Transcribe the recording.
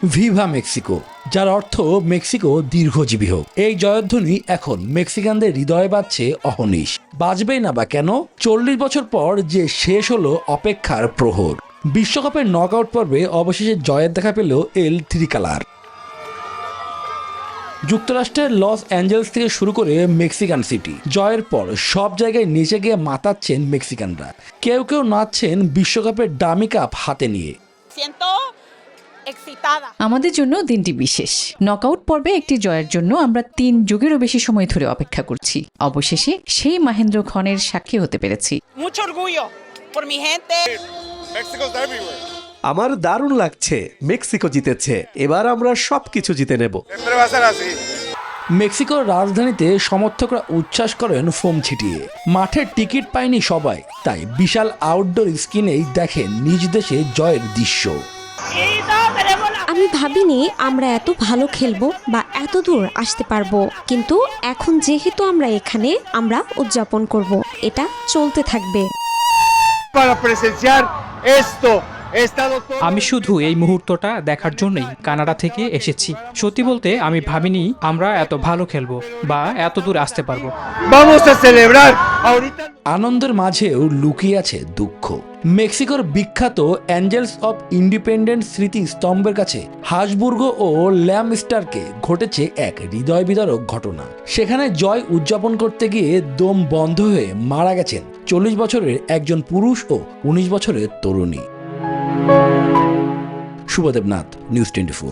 Viva Mexico, যার অর্থ Mexico দীর্ঘজীবী হোক। এই জয়ধ্বনি এখন মেক্সিকানদের হৃদয়ে বাজছে অহনিশ। বাজবেই না বা কেন? 40 বছর পর যে শেষ হলো অপেক্ষার প্রহর। বিশ্বকাপের নকআউট পর্বে অবশেষে জয়ের দেখা পেল এল ত্রিকালার। যুক্তরাষ্ট্রের লস অ্যাঞ্জেলস থেকে শুরু করে মেক্সিকান সিটি, জয়ের পর সব জায়গায় নিচে গিয়ে মাতাচ্ছেন মেক্সিকানরা। কেউ কেউ নাচছেন বিশ্বকাপের দামি কাপ হাতে নিয়ে। আমাদের জন্য দিনটি বিশেষ। নকআউট পর্বে একটি জয়ের জন্য আমরা 3 যুগেরও বেশি সময় ধরে অপেক্ষা করছি। অবশেষে সেই মহেন্দ্র ক্ষণের সাক্ষী হতে পেরেছি। আমার দারুণ লাগছে, মেক্সিকো জিতেছে, এবার আমরা সবকিছু জিতে নেব। মেক্সিকোর রাজধানীতে সমর্থকরা উচ্ছ্বাস করেন ফোম ছিটিয়ে। মাঠের টিকিট পায়নি সবাই, তাই বিশাল আউটডোর স্ক্রিনেই দেখেন নিজ দেশে জয়ের দৃশ্য। আমি ভাবিনি আমরা এত ভালো খেলবো বা এত দূর আসতে পারবো, কিন্তু এখন যেহেতু আমরা এখানে, আমরা উদযাপন করব। এটা চলতে থাকবে। আমি শুধু এই মুহূর্তটা দেখার জন্যই কানাডা থেকে এসেছি। সত্যি বলতে আমি ভাবিনি আমরা এত ভালো খেলবো বা এত দূর আসতে পারবো। আনন্দের মাঝেও লুকিয়ে আছে দুঃখ। মেক্সিকোর বিখ্যাত অ্যাঞ্জেলস অব ইন্ডিপেন্ডেন্স স্মৃতি স্তম্ভের কাছে হাসবুর্গ ও ল্যামস্টারকে ঘটেছে এক হৃদয় বিদারক ঘটনা। সেখানে জয় উদযাপন করতে গিয়ে দম বন্ধ হয়ে মারা গেছেন 40 বছরের একজন পুরুষ ও 19 বছরের তরুণী। শুভদেব নাথ, নিউজ 24।